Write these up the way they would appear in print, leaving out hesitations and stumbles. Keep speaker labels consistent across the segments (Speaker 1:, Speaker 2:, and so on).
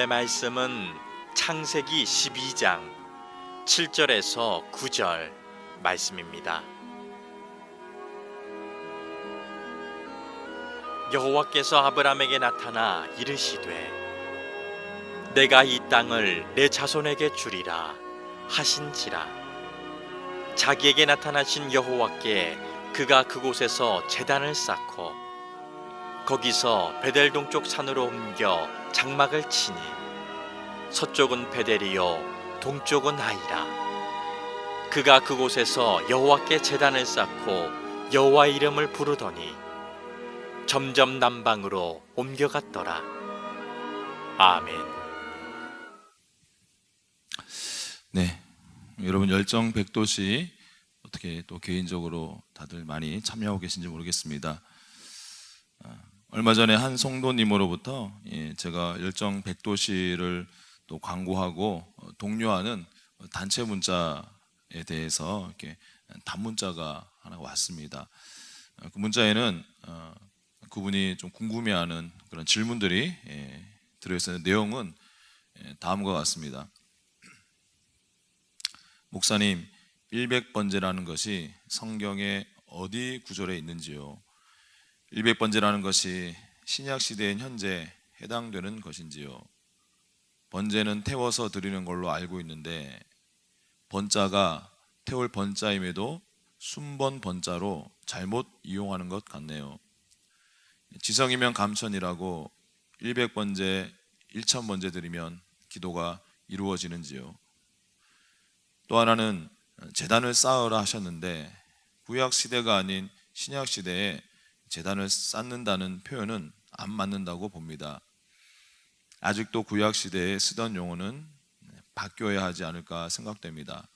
Speaker 1: 오늘의 말씀은 창세기 12장 7절에서 9절 말씀입니다. 여호와께서 아브람에게 나타나 이르시되 내가 이 땅을 내 자손에게 주리라 하신지라. 자기에게 나타나신 여호와께 그가 그곳에서 제단을 쌓고 거기서 베델 동쪽 산으로 옮겨 장막을 치니 서쪽은 베델이요 동쪽은 아이라. 그가 그곳에서 여호와께 제단을 쌓고 여호와의 이름을 부르더니 점점 남방으로 옮겨갔더라. 아멘.
Speaker 2: 네, 여러분 열정 백도시 어떻게 또 개인적으로 다들 많이 참여하고 계신지 모르겠습니다. 얼마 전에 한 성도님으로부터 제가 열정 백도시를 또 광고하고 독려하는 단체 문자에 대해서 이렇게 단문자가 하나 왔습니다. 그 문자에는 그분이 좀 궁금해하는 그런 질문들이 들어있었는데 내용은 다음과 같습니다. 목사님, 100번제라는 것이 성경의 어디 구절에 있는지요? 100번제라는 것이 신약시대인 현재 해당되는 것인지요? 번제는 태워서 드리는 걸로 알고 있는데 번자가 태울 번자임에도 순번 번자로 잘못 이용하는 것 같네요. 지성이면 감천이라고 100번제, 1000번제 드리면 기도가 이루어지는지요? 또 하나는 제단을 쌓으라 하셨는데 구약시대가 아닌 신약시대에 제단을 쌓는다는 표현은 안 맞는다고 봅니다. 아직도 구약시대에 쓰던 용어는 바뀌어야 하지 않을까 생각됩니다.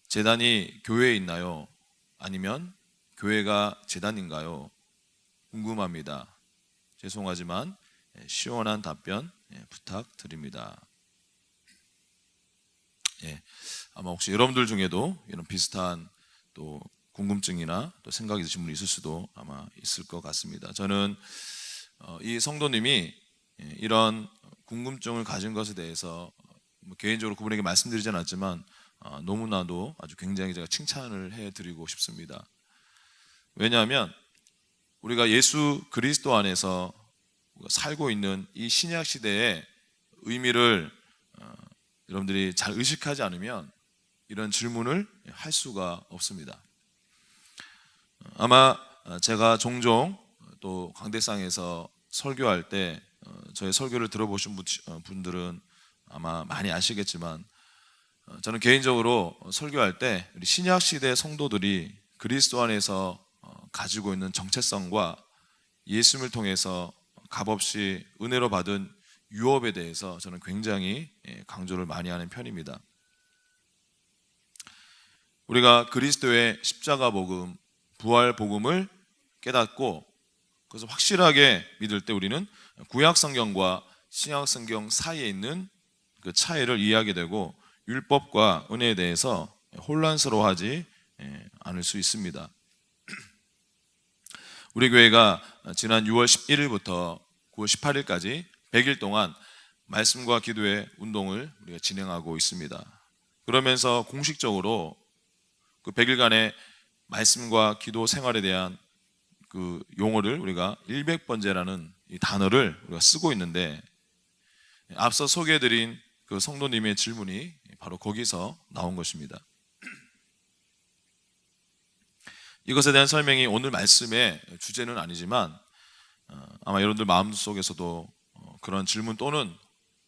Speaker 2: 제단이 교회에 있나요? 아니면 교회가 제단인가요? 궁금합니다. 죄송하지만 시원한 답변 부탁드립니다. 아마 혹시 여러분들 중에도 이런 비슷한 또 궁금증이나 또 생각이 드신 분이 있을 수도 아마 있을 것 같습니다. 저는 이 성도님이 이런 궁금증을 가진 것에 대해서 개인적으로 그분에게 말씀드리진 않았지만 너무나도 아주 굉장히 제가 칭찬을 해드리고 싶습니다. 왜냐하면 우리가 예수 그리스도 안에서 살고 있는 이 신약 시대의 의미를 여러분들이 잘 의식하지 않으면 이런 질문을 할 수가 없습니다. 아마 제가 종종 또 강대상에서 설교할 때 저의 설교를 들어보신 분들은 아마 많이 아시겠지만 저는 개인적으로 설교할 때 우리 신약 시대 성도들이 그리스도 안에서 가지고 있는 정체성과 예수님을 통해서 값없이 은혜로 받은 유업에 대해서 저는 굉장히 강조를 많이 하는 편입니다. 우리가 그리스도의 십자가 복음, 부활 복음을 깨닫고 그래서 확실하게 믿을 때 우리는 구약 성경과 신약 성경 사이에 있는 그 차이를 이해하게 되고 율법과 은혜에 대해서 혼란스러워하지 않을 수 있습니다. 우리 교회가 지난 6월 11일부터 9월 18일까지 100일 동안 말씀과 기도의 운동을 우리가 진행하고 있습니다. 그러면서 공식적으로 그 100일간의 말씀과 기도 생활에 대한 그 용어를 우리가 100번제라는 이 단어를 우리가 쓰고 있는데 앞서 소개해드린 그 성도님의 질문이 바로 거기서 나온 것입니다. 이것에 대한 설명이 오늘 말씀의 주제는 아니지만 아마 여러분들 마음속에서도 그런 질문 또는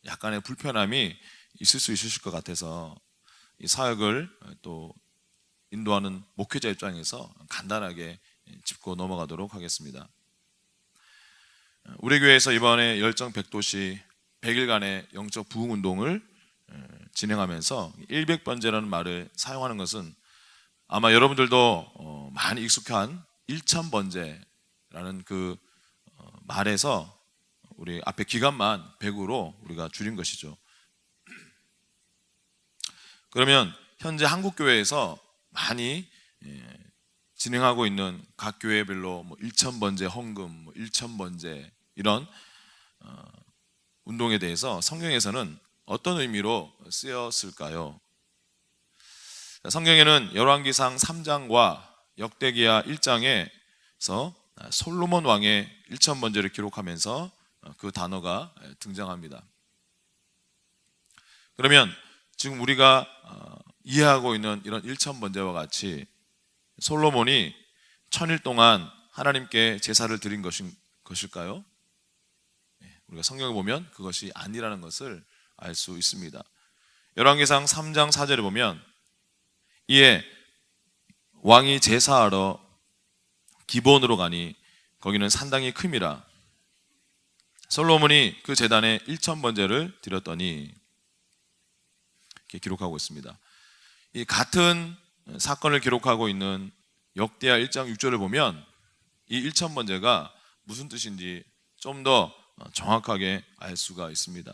Speaker 2: 약간의 불편함이 있을 수 있으실 것 같아서 이 사역을 또 인도하는 목회자 입장에서 간단하게 짚고 넘어가도록 하겠습니다. 우리 교회에서 이번에 열정 백도시 100일간의 영적 부흥 운동을 진행하면서 100번제라는 말을 사용하는 것은 아마 여러분들도 많이 익숙한 1000번제라는 그 말에서 우리 앞에 기간만 100으로 우리가 줄인 것이죠. 그러면 현재 한국교회에서 많이 진행하고 있는 각 교회별로 1000번제 헌금, 1000번제 이런 운동에 대해서 성경에서는 어떤 의미로 쓰였을까요? 성경에는 열왕기상 3장과 역대기야 1장에서 솔로몬 왕의 1,000번제를 기록하면서 그 단어가 등장합니다. 그러면 지금 우리가 이해하고 있는 이런 1,000번제와 같이 솔로몬이 1000일 동안 하나님께 제사를 드린 것일까요? 우리가 성경을 보면 그것이 아니라는 것을 알 수 있습니다. 열왕기상 3장 4절에 보면 이에 왕이 제사하러 기브온으로 가니 거기는 산당이 큼이라 솔로몬이 그 제단에 1,000번제를 드렸더니 이렇게 기록하고 있습니다. 이 같은 사건을 기록하고 있는 역대하 1장 6절을 보면 이 1,000번제가 무슨 뜻인지 좀 더 정확하게 알 수가 있습니다.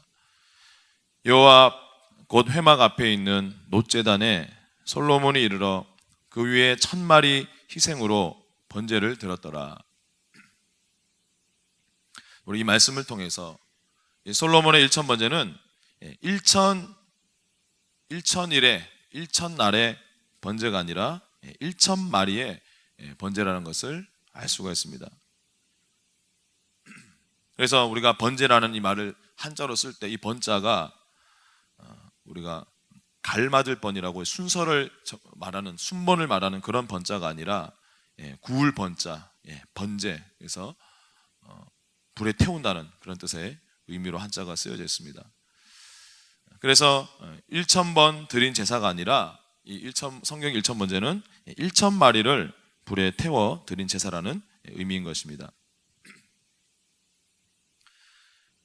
Speaker 2: 여호와 곧 회막 앞에 있는 놋제단에 솔로몬이 이르러 그 위에 1000마리 희생으로 번제를 드렸더라. 우리 이 말씀을 통해서 솔로몬의 1,000번제는 1,000일의 번제가 아니라 1,000마리의 번제라는 것을 알 수가 있습니다. 그래서 우리가 번제라는 이 말을 한자로 쓸 때 이 번자가 우리가 갈맞을 번이라고 순서를 말하는 순번을 말하는 그런 번자가 아니라 구울 번자, 번제, 그래서 불에 태운다는 그런 뜻의 의미로 한자가 쓰여져 있습니다. 그래서 1,000번 드린 제사가 아니라 성경 1,000번제는 1,000마리를 불에 태워 드린 제사라는 의미인 것입니다.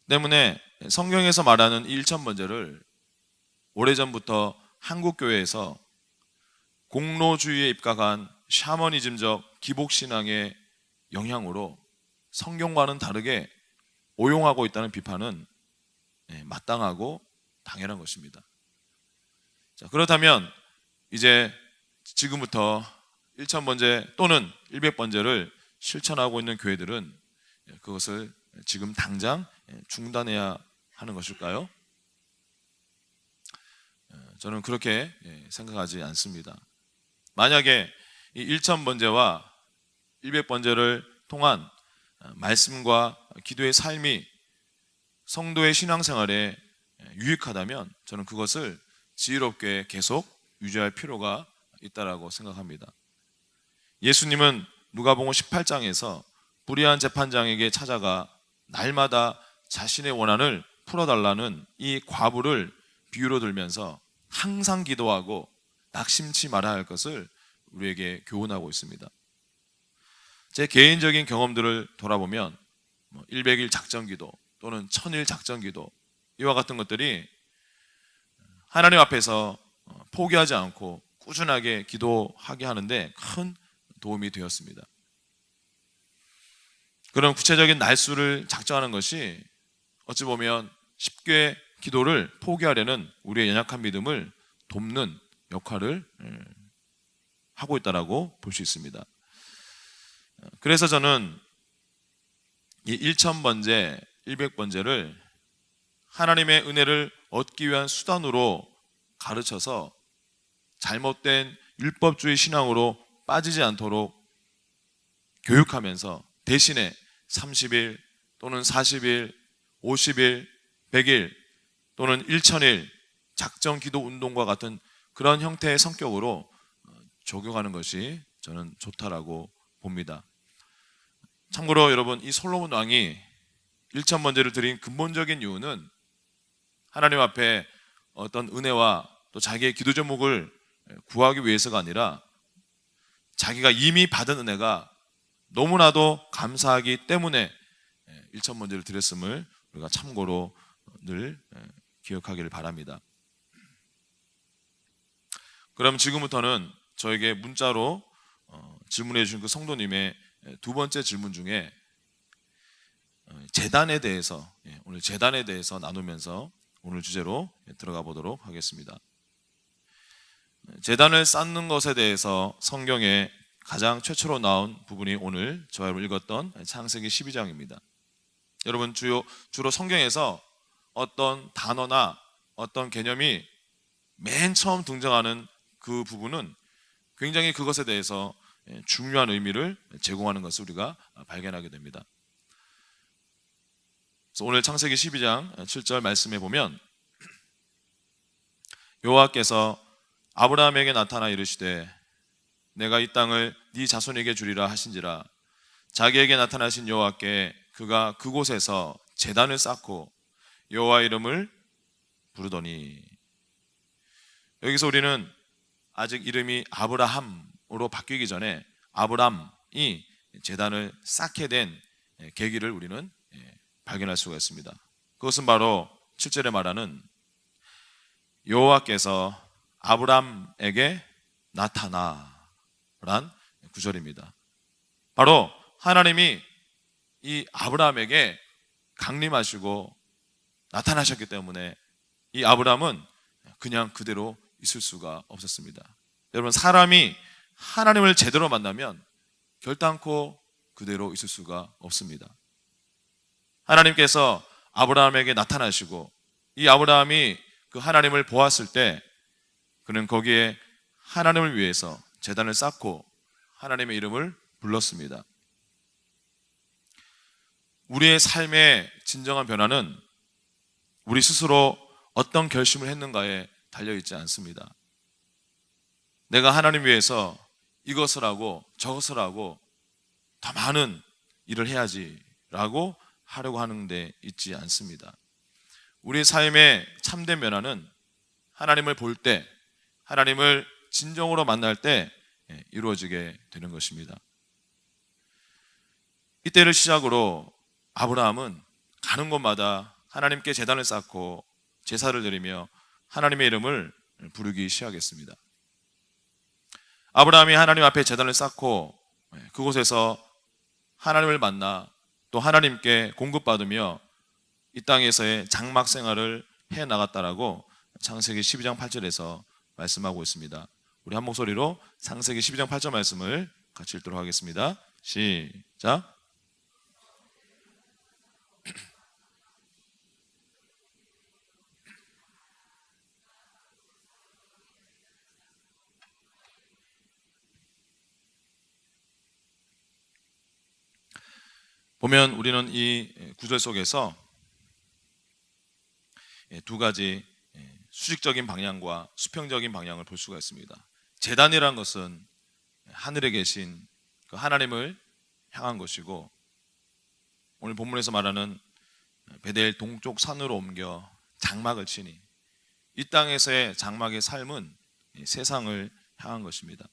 Speaker 2: 때문에 성경에서 말하는 이 1,000번제를 오래전부터 한국교회에서 공로주의에 입각한 샤머니즘적 기복신앙의 영향으로 성경과는 다르게 오용하고 있다는 비판은 마땅하고 당연한 것입니다. 자, 그렇다면 이제 지금부터 1,000번제 또는 100번제를 실천하고 있는 교회들은 그것을 지금 당장 중단해야 하는 것일까요? 저는 그렇게 생각하지 않습니다. 만약에 이 1,000번제와 100번제를 통한 말씀과 기도의 삶이 성도의 신앙생활에 유익하다면 저는 그것을 지혜롭게 계속 유지할 필요가 있다고 생각합니다. 예수님은 누가복음 18장에서 불의한 재판장에게 찾아가 날마다 자신의 원한을 풀어달라는 이 과부를 비유로 들면서 항상 기도하고 낙심치 말아야 할 것을 우리에게 교훈하고 있습니다. 제 개인적인 경험들을 돌아보면 100일 작전기도 또는 1000일 작전기도 이와 같은 것들이 하나님 앞에서 포기하지 않고 꾸준하게 기도하게 하는데 큰 도움이 되었습니다. 그런 구체적인 날수를 작정하는 것이 어찌 보면 쉽게 기도를 포기하려는 우리의 연약한 믿음을 돕는 역할을 하고 있다고 볼 수 있습니다. 그래서 저는 이 1,000번제, 100번제를 하나님의 은혜를 얻기 위한 수단으로 가르쳐서 잘못된 율법주의 신앙으로 빠지지 않도록 교육하면서 대신에 30일 또는 40일, 50일, 100일 또는 1,000일 작정 기도 운동과 같은 그런 형태의 성격으로 적용하는 것이 저는 좋다라고 봅니다. 참고로 여러분, 이 솔로몬 왕이 1,000번제를 드린 근본적인 이유는 하나님 앞에 어떤 은혜와 또 자기의 기도 제목을 구하기 위해서가 아니라 자기가 이미 받은 은혜가 너무나도 감사하기 때문에 1,000번제를 드렸음을 우리가 참고로 늘 기억하기를 바랍니다. 그럼 지금부터는 저에게 문자로 질문해 주신 그 성도님의 두 번째 질문 중에 제단에 대해서, 오늘 제단에 대해서 나누면서 오늘 주제로 들어가 보도록 하겠습니다. 제단을 쌓는 것에 대해서 성경에 가장 최초로 나온 부분이 오늘 저희가 읽었던 창세기 12장입니다. 여러분, 주로 성경에서 어떤 단어나 어떤 개념이 맨 처음 등장하는 그 부분은 굉장히 그것에 대해서 중요한 의미를 제공하는 것을 우리가 발견하게 됩니다. 그래서 오늘 창세기 12장 7절 말씀에 보면 여호와께서 아브라함에게 나타나 이르시되 내가 이 땅을 네 자손에게 주리라 하신지라. 자기에게 나타나신 여호와께 그가 그곳에서 제단을 쌓고 여호와 이름을 부르더니. 여기서 우리는 아직 이름이 아브라함으로 바뀌기 전에 아브람이 제단을 쌓게 된 계기를 우리는 발견할 수가 있습니다. 그것은 바로 7절에 말하는 여호와께서 아브람에게 나타나란 구절입니다. 바로 하나님이 이 아브람에게 강림하시고 나타나셨기 때문에 이 아브람은 그냥 그대로 있을 수가 없었습니다. 여러분, 사람이 하나님을 제대로 만나면 결단코 그대로 있을 수가 없습니다. 하나님께서 아브라함에게 나타나시고 이 아브라함이 그 하나님을 보았을 때 그는 거기에 하나님을 위해서 제단을 쌓고 하나님의 이름을 불렀습니다. 우리의 삶의 진정한 변화는 우리 스스로 어떤 결심을 했는가에 달려있지 않습니다. 내가 하나님 위해서 이것을 하고 저것을 하고 더 많은 일을 해야지 라고 하려고 하는 데 있지 않습니다. 우리 삶의 참된 변화는 하나님을 볼 때, 하나님을 진정으로 만날 때 이루어지게 되는 것입니다. 이때를 시작으로 아브라함은 가는 곳마다 하나님께 제단을 쌓고 제사를 드리며 하나님의 이름을 부르기 시작했습니다. 아브라함이 하나님 앞에 제단을 쌓고 그곳에서 하나님을 만나 또 하나님께 공급받으며 이 땅에서의 장막 생활을 해나갔다라고 창세기 12장 8절에서 말씀하고 있습니다. 우리 한 목소리로 창세기 12장 8절 말씀을 같이 읽도록 하겠습니다. 시작. 보면 우리는 이 구절 속에서 두 가지 수직적인 방향과 수평적인 방향을 볼 수가 있습니다. 제단이란 것은 하늘에 계신 그 하나님을 향한 것이고, 오늘 본문에서 말하는 베델 동쪽 산으로 옮겨 장막을 치니, 이 땅에서의 장막의 삶은 세상을 향한 것입니다.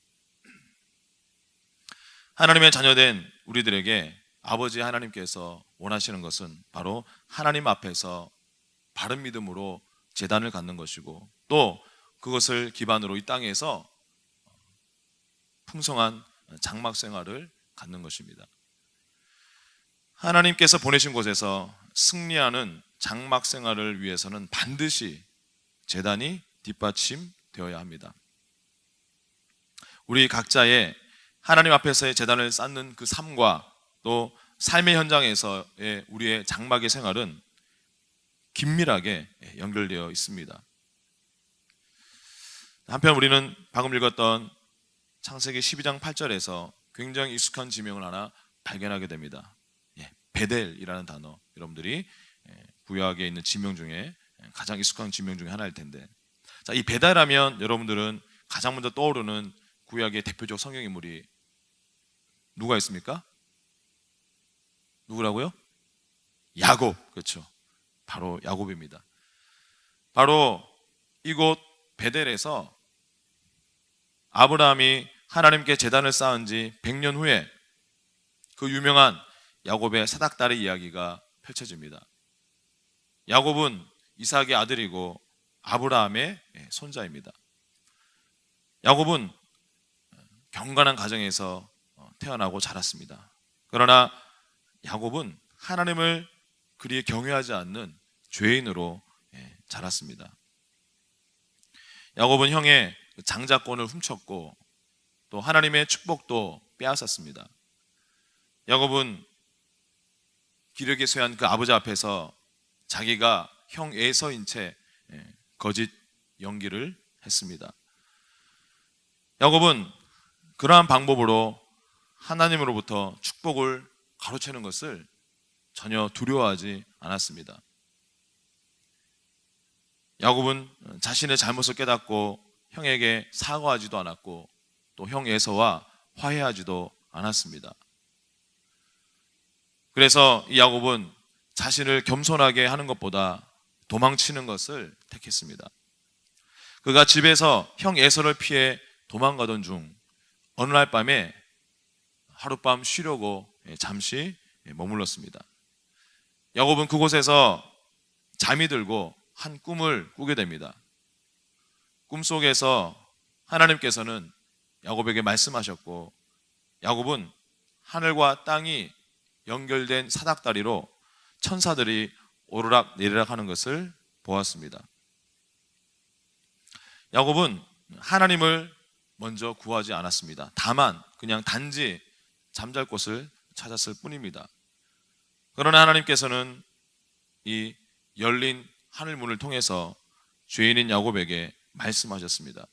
Speaker 2: 하나님의 자녀된 우리들에게 아버지 하나님께서 원하시는 것은 바로 하나님 앞에서 바른 믿음으로 제단을 갖는 것이고, 또 그것을 기반으로 이 땅에서 풍성한 장막 생활을 갖는 것입니다. 하나님께서 보내신 곳에서 승리하는 장막 생활을 위해서는 반드시 제단이 뒷받침되어야 합니다. 우리 각자의 하나님 앞에서의 제단을 쌓는 그 삶과 또 삶의 현장에서의 우리의 장막의 생활은 긴밀하게 연결되어 있습니다. 한편 우리는 방금 읽었던 창세기 12장 8절에서 굉장히 익숙한 지명을 하나 발견하게 됩니다. 베델이라는 단어, 여러분들이 구약에 있는 지명 중에 가장 익숙한 지명 중에 하나일 텐데, 자, 이 베델하면 여러분들은 가장 먼저 떠오르는 구약의 대표적 성경 인물이 누가 있습니까? 누구라고요? 야곱. 그렇죠. 바로 야곱입니다. 바로 이곳 베델에서 아브라함이 하나님께 제단을 쌓은 지 100년 후에 그 유명한 야곱의 사닥다리 이야기가 펼쳐집니다. 야곱은 이삭의 아들이고 아브라함의 손자입니다. 야곱은 경건한 가정에서 태어나고 자랐습니다. 그러나 야곱은 하나님을 그리 경외하지 않는 죄인으로 자랐습니다. 야곱은 형의 장자권을 훔쳤고 또 하나님의 축복도 빼앗았습니다. 야곱은 기력에 쇠한 그 아버지 앞에서 자기가 형 에서인 채 거짓 연기를 했습니다. 야곱은 그러한 방법으로 하나님으로부터 축복을 가로채는 것을 전혀 두려워하지 않았습니다. 야곱은 자신의 잘못을 깨닫고 형에게 사과하지도 않았고 또 형 에서와 화해하지도 않았습니다. 그래서 이 야곱은 자신을 겸손하게 하는 것보다 도망치는 것을 택했습니다. 그가 집에서 형 에서를 피해 도망가던 중 어느 날 밤에 하룻밤 쉬려고 잠시 머물렀습니다. 야곱은 그곳에서 잠이 들고 한 꿈을 꾸게 됩니다. 꿈속에서 하나님께서는 야곱에게 말씀하셨고 야곱은 하늘과 땅이 연결된 사닥다리로 천사들이 오르락 내리락 하는 것을 보았습니다. 야곱은 하나님을 먼저 구하지 않았습니다. 다만 그냥 단지 잠잘 곳을 찾았을 뿐입니다. 그러나 하나님께서는 이 열린 하늘문을 통해서 죄인인 야곱에게 말씀하셨습니다.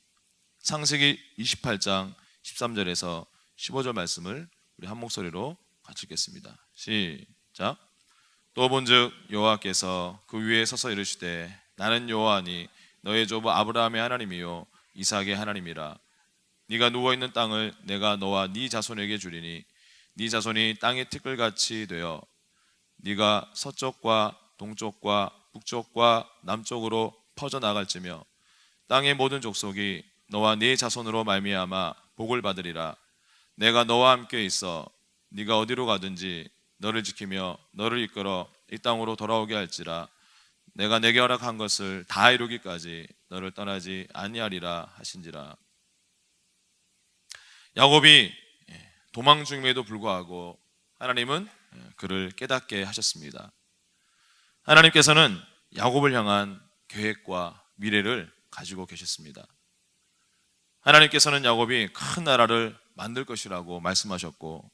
Speaker 2: 창세기 28장 13절에서 15절 말씀을 우리 한 목소리로 같이 읽겠습니다. 시작. 또 본즉 여호와께서 그 위에 서서 이르시되 나는 여호와니 너의 조부 아브라함의 하나님이요 이삭의 하나님이라. 네가 누워있는 땅을 내가 너와 네 자손에게 주리니 네 자손이 땅의 티끌같이 되어 네가 서쪽과 동쪽과 북쪽과 남쪽으로 퍼져나갈지며 땅의 모든 족속이 너와 네 자손으로 말미암아 복을 받으리라. 내가 너와 함께 있어 네가 어디로 가든지 너를 지키며 너를 이끌어 이 땅으로 돌아오게 할지라. 내가 내게 허락한 것을 다 이루기까지 너를 떠나지 아니하리라 하신지라. 야곱이 도망 중임에도 불구하고 하나님은 그를 깨닫게 하셨습니다. 하나님께서는 야곱을 향한 계획과 미래를 가지고 계셨습니다. 하나님께서는 야곱이 큰 나라를 만들 것이라고 말씀하셨고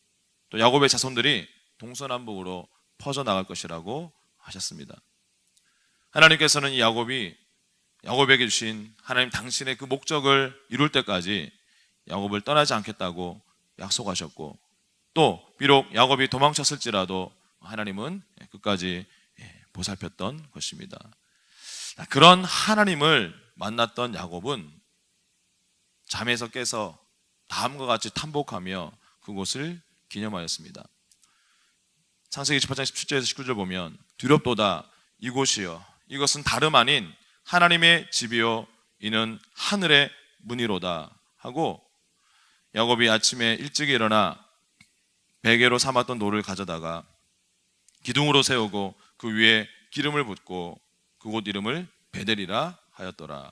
Speaker 2: 또 야곱의 자손들이 동서남북으로 퍼져나갈 것이라고 하셨습니다. 하나님께서는 이 야곱에게 주신 하나님 당신의 그 목적을 이룰 때까지 야곱을 떠나지 않겠다고 약속하셨고 또 비록 야곱이 도망쳤을지라도 하나님은 끝까지 보살폈던 것입니다. 그런 하나님을 만났던 야곱은 잠에서 깨서 다음과 같이 탐복하며 그곳을 기념하였습니다. 창세기 28장 17절에서 19절 보면 두렵도다 이곳이여 이것은 다름 아닌 하나님의 집이요 이는 하늘의 문이로다 하고 야곱이 아침에 일찍 일어나 베개로 삼았던 돌을 가져다가 기둥으로 세우고 그 위에 기름을 붓고 그곳 이름을 베델이라 하였더라.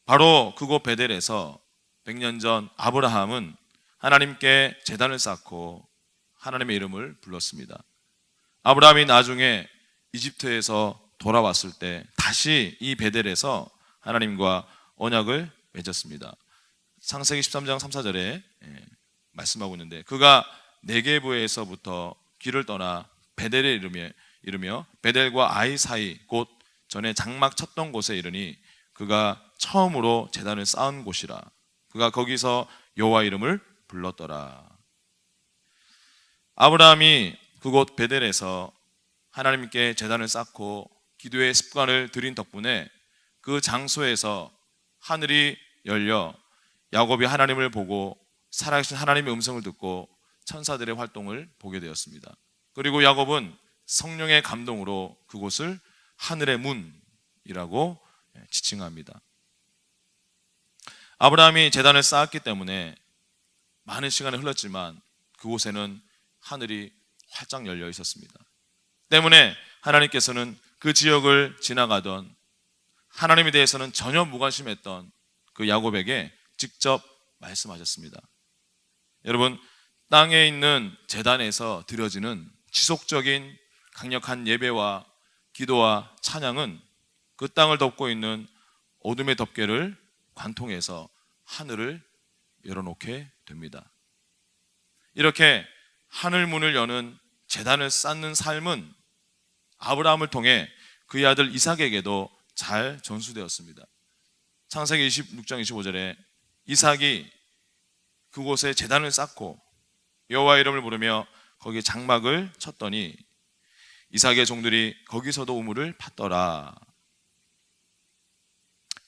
Speaker 2: 바로 그곳 베델에서 100년 전 아브라함은 하나님께 제단을 쌓고 하나님의 이름을 불렀습니다. 아브라함이 나중에 이집트에서 돌아왔을 때 다시 이 베델에서 하나님과 언약을 맺었습니다. 창세기 13장 3, 4절에 말씀하고 있는데 그가 네게브에서부터 길을 떠나 베델에 이르며 베델과 아이 사이 곧 전에 장막 쳤던 곳에 이르니 그가 처음으로 제단을 쌓은 곳이라. 그가 거기서 여호와 이름을 불렀더라. 아브라함이 그곳 베델에서 하나님께 제단을 쌓고 기도의 습관을 들인 덕분에 그 장소에서 하늘이 열려 야곱이 하나님을 보고 살아계신 하나님의 음성을 듣고 천사들의 활동을 보게 되었습니다. 그리고 야곱은 성령의 감동으로 그곳을 하늘의 문이라고 지칭합니다. 아브라함이 제단을 쌓았기 때문에 많은 시간이 흘렀지만 그곳에는 하늘이 활짝 열려 있었습니다. 때문에 하나님께서는 그 지역을 지나가던 하나님에 대해서는 전혀 무관심했던 그 야곱에게 직접 말씀하셨습니다. 여러분, 땅에 있는 제단에서 드려지는 지속적인 강력한 예배와 기도와 찬양은 그 땅을 덮고 있는 어둠의 덮개를 관통해서 하늘을 열어놓게 됩니다. 이렇게 하늘 문을 여는 제단을 쌓는 삶은 아브라함을 통해 그의 아들 이삭에게도 잘 전수되었습니다. 창세기 26장 25절에 이삭이 그곳에 제단을 쌓고 여호와 이름을 부르며 거기에 장막을 쳤더니 이삭의 종들이 거기서도 우물을 팠더라.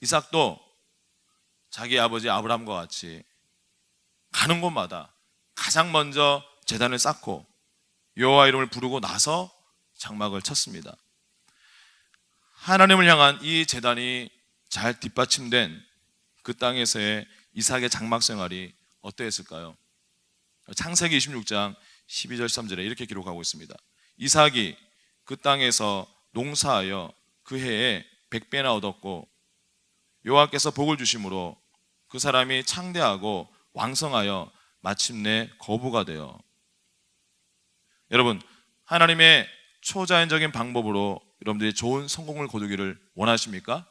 Speaker 2: 이삭도 자기 아버지 아브라함과 같이 가는 곳마다 가장 먼저 제단을 쌓고 여호와 이름을 부르고 나서 장막을 쳤습니다. 하나님을 향한 이 제단이 잘 뒷받침된 그 땅에서의 이삭의 장막 생활이 어떠했을까요? 창세기 26장 12절 13절에 이렇게 기록하고 있습니다. 이삭이 그 땅에서 농사하여 그 해에 100배나 얻었고 여호와께서 복을 주심으로 그 사람이 창대하고 왕성하여 마침내 거부가 되어. 여러분, 하나님의 초자연적인 방법으로 여러분들이 좋은 성공을 거두기를 원하십니까?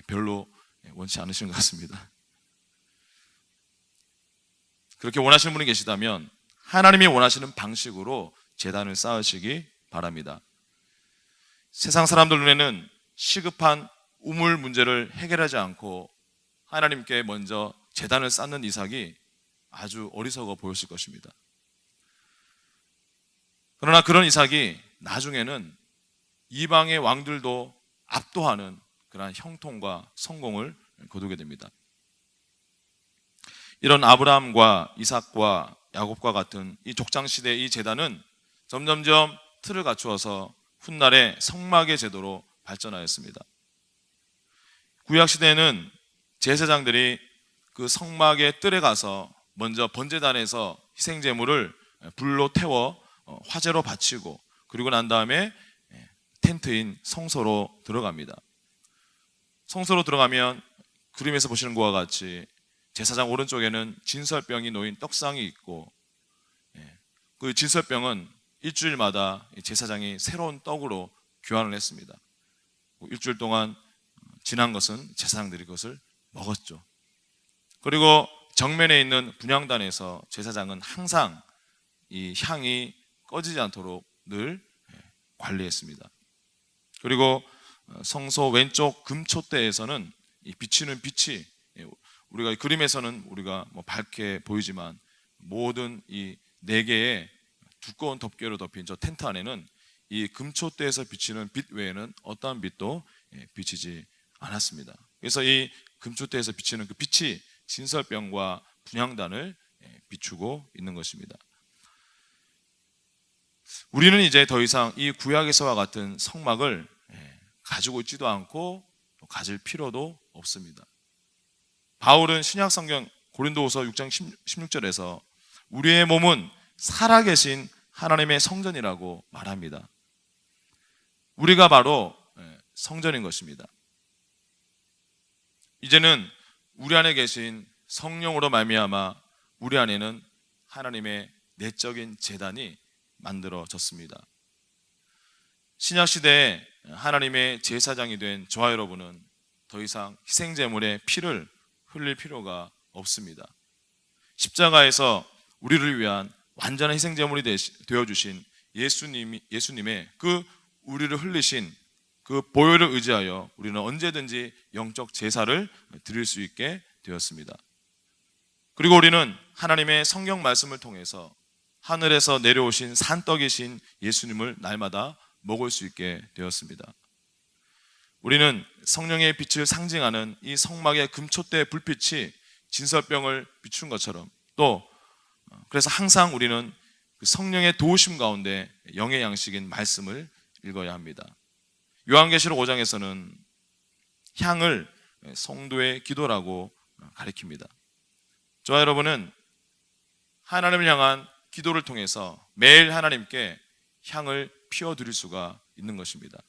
Speaker 2: 별로 원치 않으시는 것 같습니다. 그렇게 원하시는 분이 계시다면 하나님이 원하시는 방식으로 제단을 쌓으시기 바랍니다. 세상 사람들 눈에는 시급한 우물 문제를 해결하지 않고 하나님께 먼저 제단을 쌓는 이삭이 아주 어리석어 보였을 것입니다. 그러나 그런 이삭이 나중에는 이방의 왕들도 압도하는 그러한 형통과 성공을 거두게 됩니다. 이런 아브라함과 이삭과 야곱과 같은 이 족장시대의 이 제단은 점점점 틀을 갖추어서 훗날의 성막의 제도로 발전하였습니다. 구약시대에는 제사장들이 그 성막의 뜰에 가서 먼저 번제단에서 희생제물을 불로 태워 화제로 바치고 그리고 난 다음에 텐트인 성소로 들어갑니다. 성소로 들어가면 그림에서 보시는 것과 같이 제사장 오른쪽에는 진설병이 놓인 떡상이 있고 그 진설병은 일주일마다 제사장이 새로운 떡으로 교환을 했습니다. 일주일 동안 지난 것은 제사장들이 그것을 먹었죠. 그리고 정면에 있는 분향단에서 제사장은 항상 이 향이 꺼지지 않도록 늘 관리했습니다. 그리고 성소 왼쪽 금촛대에서는 이 비치는 빛이 우리가 그림에서는 우리가 밝게 보이지만 모든 이 4개의 두꺼운 덮개로 덮인 저 텐트 안에는 이 금촛대에서 비치는 빛 외에는 어떠한 빛도 비치지 않았습니다. 그래서 이 금촛대에서 비치는 그 빛이 진설병과 분향단을 비추고 있는 것입니다. 우리는 이제 더 이상 이 구약에서와 같은 성막을 가지고 있지도 않고 가질 필요도 없습니다. 바울은 신약성경 고린도후서 6장 16절에서 우리의 몸은 살아계신 하나님의 성전이라고 말합니다. 우리가 바로 성전인 것입니다. 이제는 우리 안에 계신 성령으로 말미암아 우리 안에는 하나님의 내적인 제단이 만들어졌습니다. 신약시대에 하나님의 제사장이 된 저와 여러분은 더 이상 희생제물의 피를 흘릴 필요가 없습니다. 십자가에서 우리를 위한 완전한 희생제물이 되어주신 예수님의 그 우리를 흘리신 그 보혈을 의지하여 우리는 언제든지 영적 제사를 드릴 수 있게 되었습니다. 그리고 우리는 하나님의 성경 말씀을 통해서 하늘에서 내려오신 산떡이신 예수님을 날마다 먹을 수 있게 되었습니다. 우리는 성령의 빛을 상징하는 이 성막의 금촛대 불빛이 진설병을 비춘 것처럼 또 그래서 항상 우리는 그 성령의 도우심 가운데 영의 양식인 말씀을 읽어야 합니다. 요한계시록 5장에서는 향을 성도의 기도라고 가리킵니다. 저와 여러분은 하나님을 향한 기도를 통해서 매일 하나님께 향을 피워드릴 수가 있는 것입니다.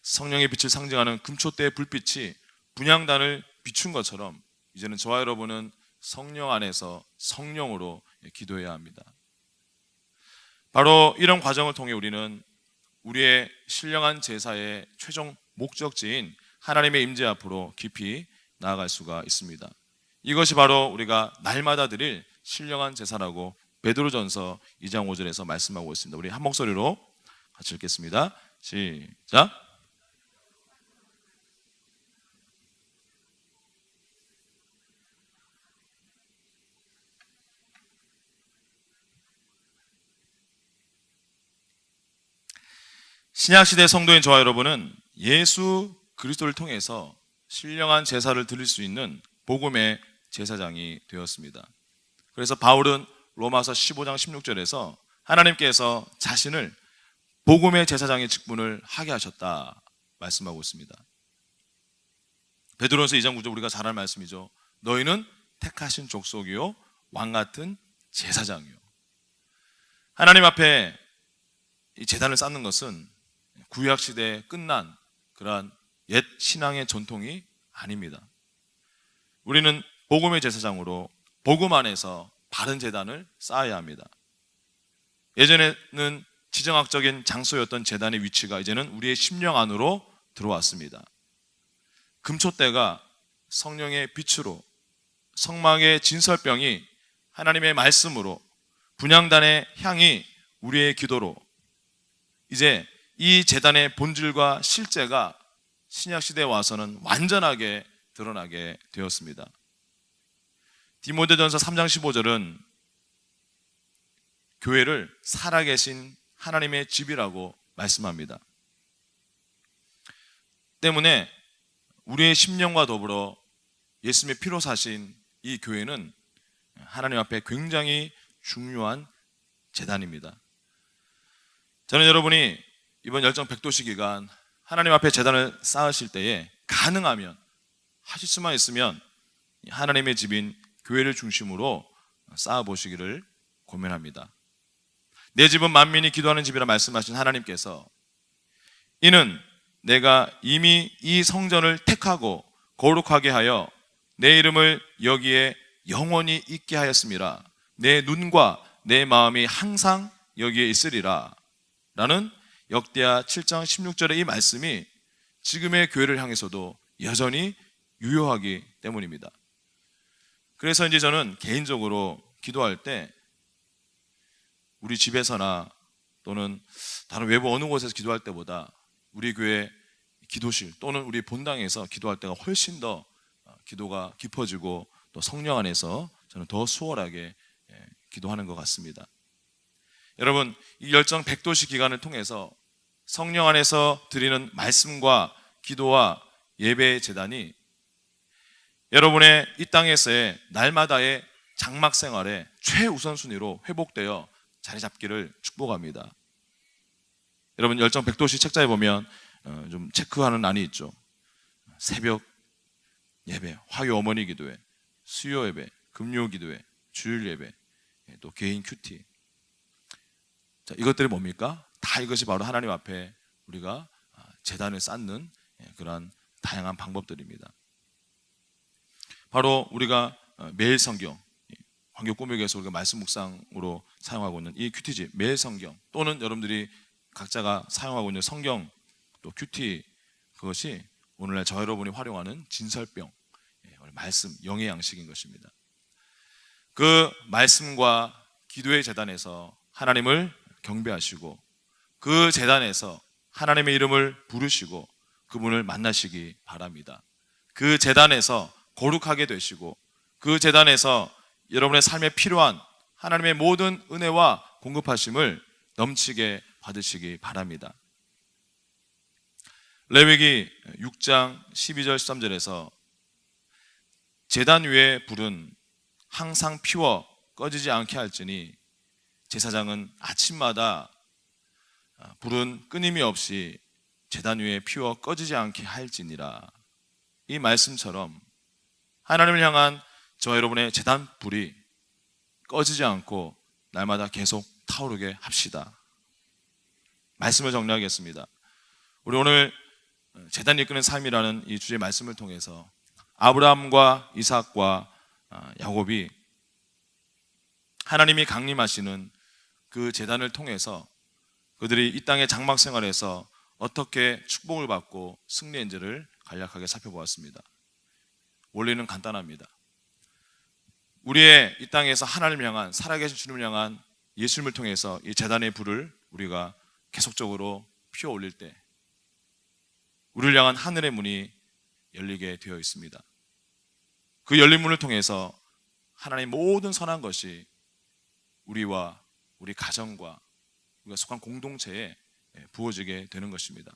Speaker 2: 성령의 빛을 상징하는 금촛대의 불빛이 분향단을 비춘 것처럼 이제는 저와 여러분은 성령 안에서 성령으로 기도해야 합니다. 바로 이런 과정을 통해 우리는 우리의 신령한 제사의 최종 목적지인 하나님의 임재 앞으로 깊이 나아갈 수가 있습니다. 이것이 바로 우리가 날마다 드릴 신령한 제사라고 베드로전서 2장 5절에서 말씀하고 있습니다. 우리 한 목소리로 같이 읽겠습니다. 시작. 신약시대 성도인 저와 여러분은 예수 그리스도를 통해서 신령한 제사를 드릴 수 있는 복음의 제사장이 되었습니다. 그래서 바울은 로마서 15장 16절에서 하나님께서 자신을 복음의 제사장의 직분을 하게 하셨다 말씀하고 있습니다. 베드로전서 2장 9절 우리가 잘 아는 말씀이죠. 너희는 택하신 족속이요 왕같은 제사장이요. 하나님 앞에 이 제단을 쌓는 것은 구약시대에 끝난 그러한 옛 신앙의 전통이 아닙니다. 우리는 복음의 제사장으로 복음 안에서 바른 제단을 쌓아야 합니다. 예전에는 지정학적인 장소였던 제단의 위치가 이제는 우리의 심령 안으로 들어왔습니다. 금초대가 성령의 빛으로, 성막의 진설병이 하나님의 말씀으로, 분향단의 향이 우리의 기도로, 이제 이 제단의 본질과 실제가 신약시대에 와서는 완전하게 드러나게 되었습니다. 디모데전서 3장 15절은 교회를 살아계신 하나님의 집이라고 말씀합니다. 때문에 우리의 심령과 더불어 예수님의 피로 사신 이 교회는 하나님 앞에 굉장히 중요한 제단입니다. 저는 여러분이 이번 열정 백도시 기간 하나님 앞에 제단을 쌓으실 때에 가능하면 하실 수만 있으면 하나님의 집인 교회를 중심으로 쌓아보시기를 고민합니다. 내 집은 만민이 기도하는 집이라 말씀하신 하나님께서 이는 내가 이미 이 성전을 택하고 거룩하게 하여 내 이름을 여기에 영원히 있게 하였음이라. 내 눈과 내 마음이 항상 여기에 있으리라 라는 역대하 7장 16절의 이 말씀이 지금의 교회를 향해서도 여전히 유효하기 때문입니다. 그래서 이제 저는 개인적으로 기도할 때 우리 집에서나 또는 다른 외부 어느 곳에서 기도할 때보다 우리 교회 기도실 또는 우리 본당에서 기도할 때가 훨씬 더 기도가 깊어지고 또 성령 안에서 저는 더 수월하게 기도하는 것 같습니다. 여러분, 이 열정 백도시 기간을 통해서 성령 안에서 드리는 말씀과 기도와 예배의 제단이 여러분의 이 땅에서의 날마다의 장막 생활의 최우선순위로 회복되어 자리 잡기를 축복합니다. 여러분, 열정 백도시 책자에 보면 좀 체크하는 안이 있죠. 새벽 예배, 화요 어머니 기도회, 수요 예배, 금요 기도회, 주일 예배, 또 개인 큐티. 자, 이것들이 뭡니까? 다 이것이 바로 하나님 앞에 우리가 제단을 쌓는 그러한 다양한 방법들입니다. 바로 우리가 매일 성경, 광교 꾸미기에서 우리가 말씀 묵상으로 사용하고 있는 이 큐티지, 매일 성경 또는 여러분들이 각자가 사용하고 있는 성경 또 큐티, 그것이 오늘날 저 여러분이 활용하는 진설병, 말씀, 영의 양식인 것입니다. 그 말씀과 기도의 제단에서 하나님을 경배하시고 그 제단에서 하나님의 이름을 부르시고 그분을 만나시기 바랍니다. 그 제단에서 거룩하게 되시고 그 제단에서 여러분의 삶에 필요한 하나님의 모든 은혜와 공급하심을 넘치게 받으시기 바랍니다. 레위기 6장 12절 13절에서 제단 위에 불은 항상 피워 꺼지지 않게 할지니 제사장은 아침마다 불은 끊임이 없이 제단 위에 피워 꺼지지 않게 할지니라. 이 말씀처럼 하나님을 향한 저 여러분의 제단 불이 꺼지지 않고 날마다 계속 타오르게 합시다. 말씀을 정리하겠습니다. 우리 오늘 제단 이끄는 삶이라는 이 주제의 말씀을 통해서 아브라함과 이삭과 야곱이 하나님이 강림하시는 그 제단을 통해서 그들이 이 땅의 장막 생활에서 어떻게 축복을 받고 승리했는지를 간략하게 살펴보았습니다. 원리는 간단합니다. 우리의 이 땅에서 하나님을 향한, 살아계신 주님을 향한 예수님을 통해서 이 제단의 불을 우리가 계속적으로 피워 올릴 때 우리를 향한 하늘의 문이 열리게 되어 있습니다. 그 열린 문을 통해서 하나님의 모든 선한 것이 우리와 우리 가정과 우리가 속한 공동체에 부어지게 되는 것입니다.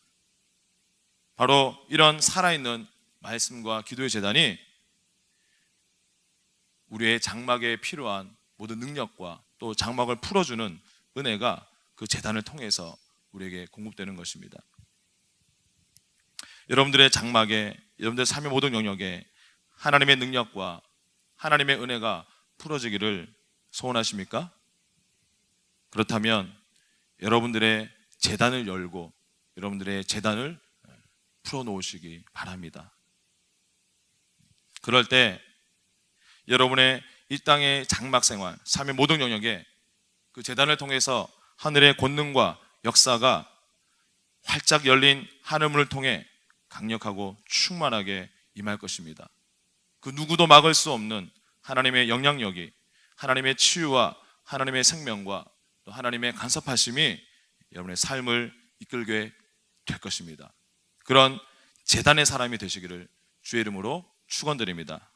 Speaker 2: 바로 이런 살아있는 말씀과 기도의 제단이 우리의 장막에 필요한 모든 능력과 또 장막을 풀어주는 은혜가 그 제단을 통해서 우리에게 공급되는 것입니다. 여러분들의 장막에, 여러분들의 삶의 모든 영역에 하나님의 능력과 하나님의 은혜가 풀어지기를 소원하십니까? 그렇다면 여러분들의 제단을 열고 여러분들의 제단을 풀어놓으시기 바랍니다. 그럴 때 여러분의 이 땅의 장막 생활, 삶의 모든 영역에 그 제단을 통해서 하늘의 권능과 역사가 활짝 열린 하늘문을 통해 강력하고 충만하게 임할 것입니다. 그 누구도 막을 수 없는 하나님의 영향력이, 하나님의 치유와 하나님의 생명과 또 하나님의 간섭하심이 여러분의 삶을 이끌게 될 것입니다. 그런 제단의 사람이 되시기를 주의 이름으로 축원드립니다.